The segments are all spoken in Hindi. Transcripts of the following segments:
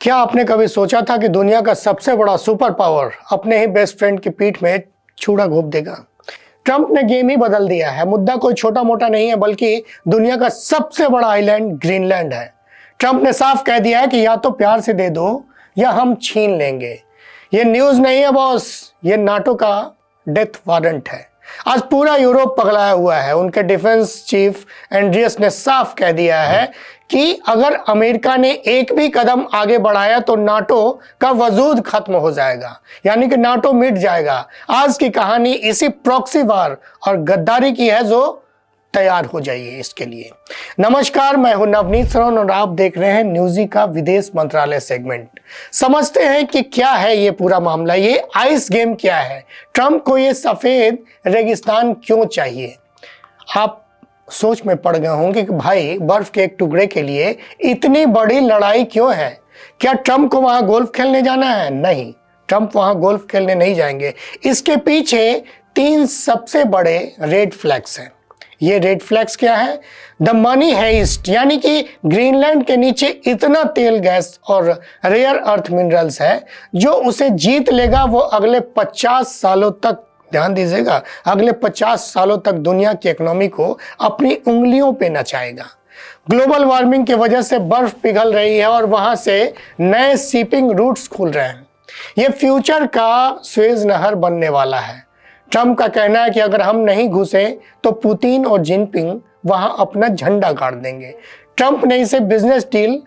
क्या आपने कभी सोचा था कि दुनिया का सबसे बड़ा सुपर पावर अपने ही बेस्ट फ्रेंड की पीठ में छुरा घोंप देगा? ट्रंप ने गेम ही बदल दिया है। मुद्दा कोई छोटा मोटा नहीं है, बल्कि दुनिया का सबसे बड़ा आइलैंड ग्रीनलैंड है। ट्रंप ने साफ कह दिया है कि या तो प्यार से दे दो या हम छीन लेंगे। ये न्यूज नहीं है बॉस, ये नाटो का डेथ वारंट है। आज पूरा यूरोप पगलाया हुआ है। उनके डिफेंस चीफ एंड्रियस ने साफ कह दिया है कि अगर अमेरिका ने एक भी कदम आगे बढ़ाया तो नाटो का वजूद खत्म हो जाएगा, यानी कि नाटो मिट जाएगा। आज की कहानी इसी प्रॉक्सी वार और गद्दारी की है, जो तैयार हो जाइए इसके लिए। नमस्कार, मैं हूं नवनीत सरन और आप देख रहे हैं न्यूज़ी का विदेश मंत्रालय सेगमेंट। समझते हैं कि क्या है ये पूरा मामला, ये आइस गेम क्या है, ट्रंप को ये सफेद रेगिस्तान क्यों चाहिए। आप सोच में पड़ गए होंगे कि भाई बर्फ के एक टुकड़े के लिए इतनी बड़ी लड़ाई क्यों है? क्या ट्रंप को वहां गोल्फ खेलने जाना है? नहीं, ट्रंप वहां गोल्फ खेलने नहीं जाएंगे। इसके पीछे तीन सबसे बड़े रेड फ्लैग्स हैं। ये रेड फ्लैग्स क्या है? द मनी हेस्ट, यानी कि ग्रीनलैंड के नीचे इतना तेल, गैस और रेयर अर्थ मिनरल्स है जो उसे जीत लेगा। वो अगले 50 सालों तक, ध्यान दीजिएगा, अगले 50 सालों तक दुनिया की इकोनॉमी को अपनी उंगलियों पे नचाएगा। ग्लोबल वार्मिंग की वजह से बर्फ पिघल रही है और वहां से नए शिपिंग रूट्स खुल रहे हैं। ये फ्यूचर का सुएज नहर बनने वाला है। ट्रंप का कहना है कि अगर हम नहीं घुसे तो पुतिन और जिनपिंग वहां अपना झंडा गाड़ देंगे। ट्रंप ने इसे बिजनेस डील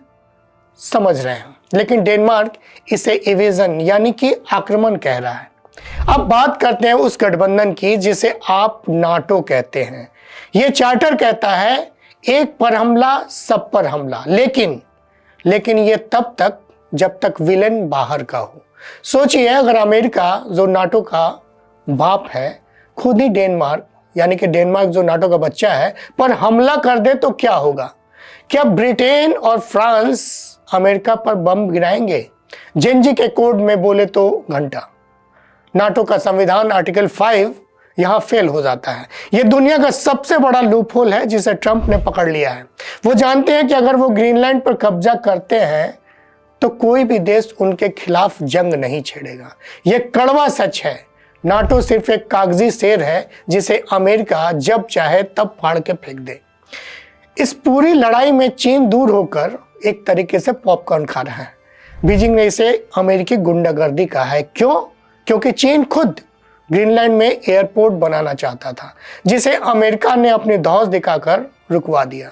समझ रहे हैं, लेकिन डेनमार्क इसे इवेजन यानी कि आक्रमण कह रहा है। अब बात करते हैं उस गठबंधन की जिसे आप नाटो कहते हैं। यह चार्टर कहता है एक पर हमला सब पर हमला, लेकिन ये तब तक जब तक विलेन बाहर का हो। सोचिए, अगर अमेरिका जो नाटो का बाप है, खुद ही डेनमार्क, यानी कि डेनमार्क जो नाटो का बच्चा है, पर हमला कर दे तो क्या होगा? क्या ब्रिटेन और फ्रांस अमेरिका पर बम गिराएंगे? जेनजी के कोड में बोले तो घंटा। नाटो का संविधान आर्टिकल 5 यहां फेल हो जाता है। यह दुनिया का सबसे बड़ा लूपहोल है जिसे ट्रंप ने पकड़ लिया है। वो जानते हैं कि अगर वो ग्रीनलैंड पर कब्जा करते हैं तो कोई भी देश उनके खिलाफ जंग नहीं छेड़ेगा। यह कड़वा सच है। नाटो सिर्फ एक कागजी शेर है जिसे अमेरिका जब चाहे तब फाड़ के फेंक दे। इस पूरी लड़ाई में चीन दूर होकर एक तरीके से पॉपकॉर्न खा रहा है। बीजिंग ने इसे अमेरिकी गुंडागर्दी कहा है। क्यों? क्योंकि चीन खुद ग्रीनलैंड में एयरपोर्ट बनाना चाहता था, जिसे अमेरिका ने अपनी धौंस दिखाकर रुकवा दिया।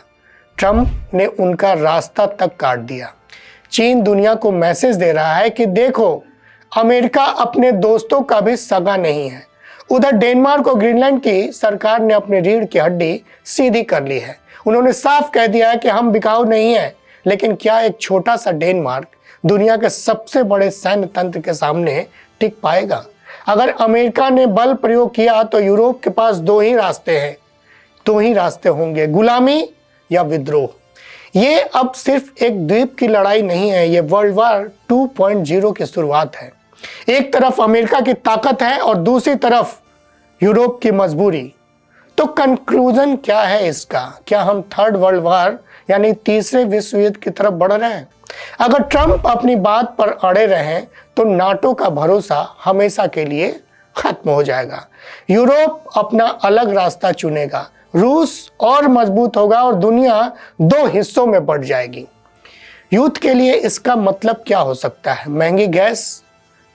ट्रंप ने उनका रास्ता तक काट दिया। चीन दुनिया को मैसेज दे रहा है कि देखो, अमेरिका अपने दोस्तों का भी सगा नहीं है। उधर डेनमार्क और ग्रीनलैंड की सरकार ने अपनी रीढ़ की हड्डी सीधी कर ली है। उन्होंने साफ कह दिया है कि हम बिकाऊ नहीं है। लेकिन क्या एक छोटा सा डेनमार्क दुनिया के सबसे बड़े सैन्य तंत्र के सामने टिक पाएगा? अगर अमेरिका ने बल प्रयोग किया तो यूरोप के पास दो ही रास्ते होंगे, गुलामी या विद्रोह। ये अब सिर्फ एक द्वीप की लड़ाई नहीं है, ये वर्ल्ड वॉर 2.0 की शुरुआत है। एक तरफ अमेरिका की ताकत है और दूसरी तरफ यूरोप की मजबूरी। तो कंक्लूजन क्या है इसका? क्या हम थर्ड वर्ल्ड वॉर यानी तीसरे विश्व युद्ध की तरफ बढ़ रहे हैं? अगर ट्रंप अपनी बात पर अड़े रहें तो नाटो का भरोसा हमेशा के लिए खत्म हो जाएगा। यूरोप अपना अलग रास्ता चुनेगा, रूस और मजबूत होगा और दुनिया दो हिस्सों में बढ़ जाएगी। युद्ध के लिए इसका मतलब क्या हो सकता है? महंगी गैस,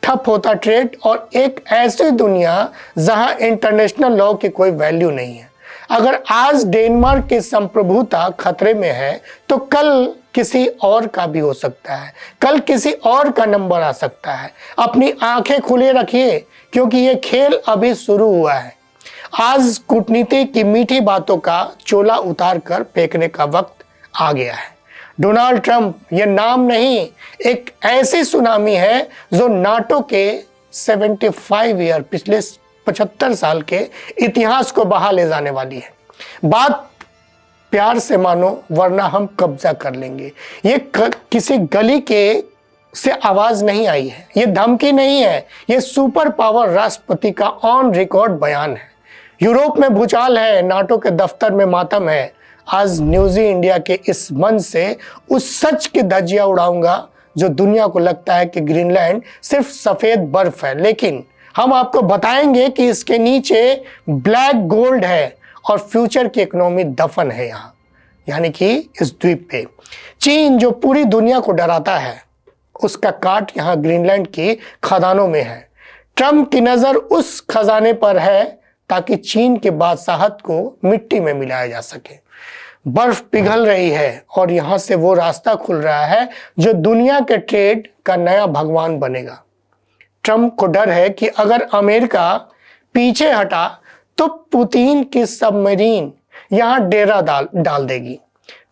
ठप होता ट्रेड और एक ऐसी दुनिया जहां इंटरनेशनल लॉ की कोई वैल्यू नहीं है। अगर आज डेनमार्क की संप्रभुता खतरे में है तो कल किसी और का भी हो सकता है। कल किसी और का नंबर आ सकता है। अपनी आंखें खुले रखिए, क्योंकि ये खेल अभी शुरू हुआ है। आज कूटनीति की मीठी बातों का चोला उतार कर फेंकने का वक्त आ गया है। डोनाल्ड ट्रंप ये नाम नहीं, एक ऐसी सुनामी है जो नाटो के 75 ईयर, पिछले 75 साल के इतिहास को बहा ले जाने वाली है। बात प्यार से मानो, वरना हम कब्जा कर लेंगे। ये किसी गली के से आवाज नहीं आई है, ये धमकी नहीं है, ये सुपर पावर राष्ट्रपति का ऑन रिकॉर्ड बयान है। यूरोप में भूचाल है, नाटो के दफ्तर में मातम है। आज न्यूज़ी इंडिया के इस मंच से उस सच की धज्जियां उड़ाऊंगा जो दुनिया को लगता है कि ग्रीनलैंड सिर्फ सफेद बर्फ है, लेकिन हम आपको बताएंगे कि इसके नीचे ब्लैक गोल्ड है और फ्यूचर की इकोनॉमी दफन है यहाँ, यानी कि इस द्वीप पे। चीन जो पूरी दुनिया को डराता है, उसका काट यहाँ ग्रीनलैंड की खदानों में है। ट्रंप की नजर उस खजाने पर है ताकि चीन के बादशाहत को मिट्टी में मिलाया जा सके। बर्फ पिघल रही है और यहां से वो रास्ता खुल रहा है जो दुनिया के ट्रेड का नया भगवान बनेगा। ट्रंप को डर है कि अगर अमेरिका पीछे हटा तो पुतिन की सबमरीन यहां डेरा डाल देगी।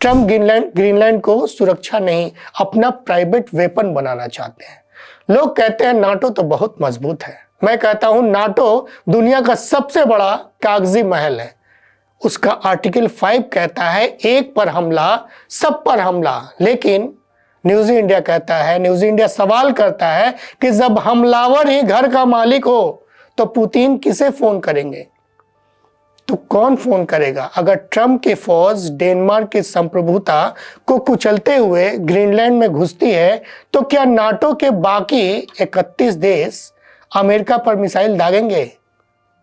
ट्रंप ग्रीनलैंड को सुरक्षा नहीं, अपना प्राइवेट वेपन बनाना चाहते हैं। लोग कहते हैं नाटो तो बहुत मजबूत है। मैं कहता हूं नाटो दुनिया का सबसे बड़ा कागजी महल है। उसका आर्टिकल 5 कहता है एक पर हमला सब पर हमला, लेकिन न्यूज़ इंडिया कहता है, न्यूज़ इंडिया सवाल करता है कि जब हमलावर ही घर का मालिक हो तो पुतिन किसे फोन करेंगे? तो कौन फोन करेगा? अगर ट्रंप की फौज डेनमार्क की संप्रभुता को कुचलते हुए ग्रीनलैंड में घुसती है तो क्या नाटो के बाकी 31 देश अमेरिका पर मिसाइल दागेंगे?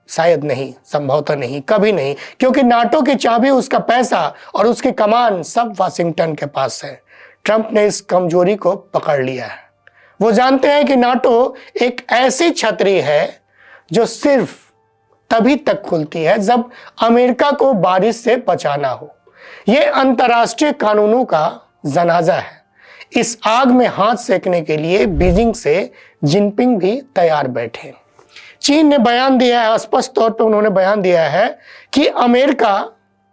शायद नहीं, संभवतः नहीं, कभी नहीं, क्योंकि नाटो की चाबी, उसका पैसा और उसकी कमान सब वाशिंगटन के पास है। ट्रंप ने इस कमजोरी को पकड़ लिया है। वो जानते हैं कि नाटो एक ऐसी छतरी है जो सिर्फ तभी तक खुलती है जब अमेरिका को बारिश से बचाना हो। यह अंतर्राष्ट्रीय कानूनों का जनाजा है। इस आग में हाथ सेकने के लिए बीजिंग से जिनपिंग भी तैयार बैठे। चीन ने बयान दिया है, स्पष्ट तौर पे उन्होंने बयान दिया है कि अमेरिका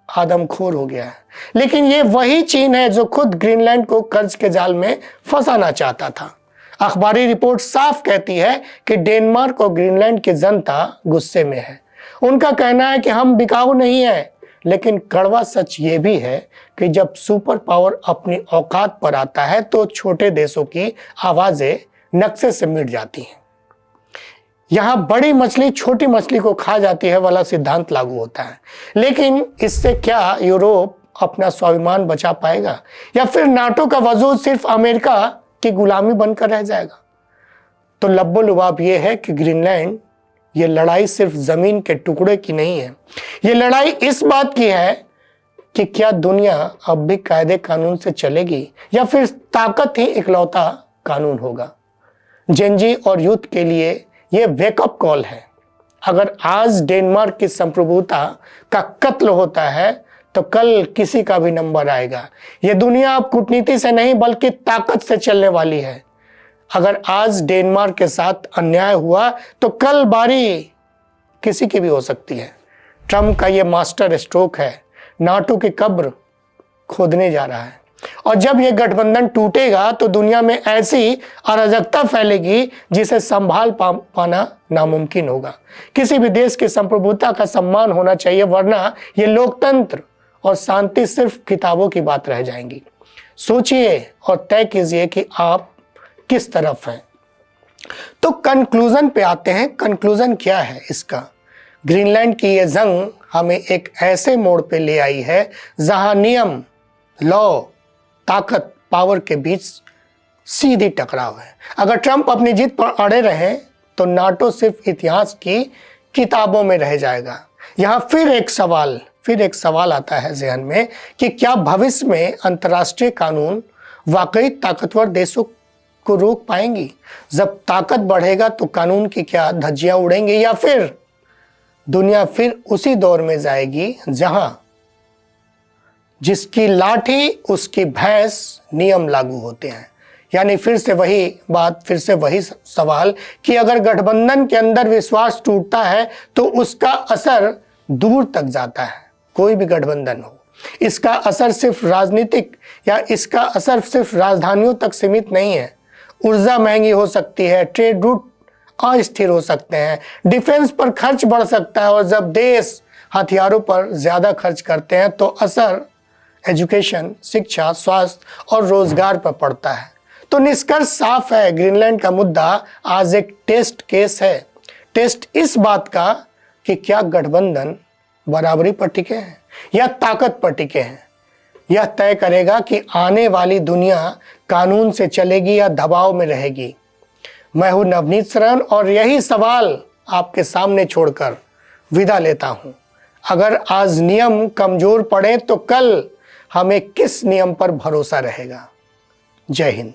आदमखोर हो गया है, लेकिन ये वही चीन है जो खुद ग्रीनलैंड को कर्ज के जाल में फंसाना चाहता था। अखबारी रिपोर्ट साफ कहती है कि डेनमार्क और ग्रीनलैंड की जनता गुस्से में है। उनका कहना है कि हम बिकाऊ नहीं है, लेकिन कड़वा सच ये भी है कि जब सुपर पावर अपनी औकात पर आता है तो छोटे देशों की आवाजें नक्शे से मिट जाती हैं। यहां बड़ी मछली छोटी मछली को खा जाती है वाला सिद्धांत लागू होता है, लेकिन इससे क्या यूरोप अपना स्वाभिमान बचा पाएगा या फिर नाटो का वजूद सिर्फ अमेरिका की गुलामी बनकर रह जाएगा? तो लब्बो लुबाब यह है कि ग्रीनलैंड, ये लड़ाई सिर्फ जमीन के टुकड़े की नहीं है। ये लड़ाई इस बात की है कि क्या दुनिया अब भी कायदे कानून से चलेगी या फिर ताकत ही इकलौता कानून होगा। जेनजी और यूथ के लिए यह वेकअप कॉल है। अगर आज डेनमार्क की संप्रभुता का कत्ल होता है तो कल किसी का भी नंबर आएगा। यह दुनिया अब कूटनीति से नहीं बल्कि ताकत से चलने वाली है। अगर आज डेनमार्क के साथ अन्याय हुआ तो कल बारी किसी की भी हो सकती है। ट्रंप का यह मास्टर स्ट्रोक है, नाटो की कब्र खोदने जा रहा है। और जब यह गठबंधन टूटेगा तो दुनिया में ऐसी अराजकता फैलेगी जिसे संभाल पाना नामुमकिन होगा। किसी भी देश की संप्रभुता का सम्मान होना चाहिए, वरना यह लोकतंत्र और शांति सिर्फ किताबों की बात रह जाएंगी। सोचिए और तय कीजिए कि आप किस तरफ हैं। तो कंक्लूजन पे आते हैं। कंक्लूजन क्या है इसका? ग्रीनलैंड की यह जंग हमें एक ऐसे मोड़ पे ले आई है जहां नियम, लॉ, ताकत, पावर के बीच सीधी टकराव है। अगर ट्रंप अपनी जीत पर अड़े रहे तो नाटो सिर्फ इतिहास की किताबों में रह जाएगा। यहां फिर एक सवाल आता है जहन में कि क्या भविष्य में अंतर्राष्ट्रीय कानून वाकई ताकतवर देशों को रोक पाएंगी? जब ताकत बढ़ेगा तो कानून की क्या धज्जियां उड़ेंगी या फिर दुनिया फिर उसी दौर में जाएगी जहां जिसकी लाठी उसकी भैंस नियम लागू होते हैं? यानी फिर से वही सवाल कि अगर गठबंधन के अंदर विश्वास टूटता है तो उसका असर दूर तक जाता है। कोई भी गठबंधन हो, इसका असर सिर्फ राजनीतिक या इसका असर सिर्फ राजधानियों तक सीमित नहीं है। ऊर्जा महंगी हो सकती है, ट्रेड रूट अस्थिर हो सकते हैं, डिफेंस पर खर्च बढ़ सकता है और जब देश हथियारों पर ज्यादा खर्च करते हैं तो असर एजुकेशन, शिक्षा, स्वास्थ्य और रोजगार पर पड़ता है। तो निष्कर्ष साफ है, ग्रीनलैंड का मुद्दा आज एक टेस्ट केस है। टेस्ट इस बात का कि क्या गठबंधन बराबरी पर टिके हैं या ताकत पर टिके हैं। यह तय करेगा कि आने वाली दुनिया कानून से चलेगी या दबाव में रहेगी। मैं हूं नवनीत शरण और यही सवाल आपके सामने छोड़कर विदा लेता हूं। अगर आज नियम कमजोर पड़े तो कल हमें किस नियम पर भरोसा रहेगा। जय हिंद।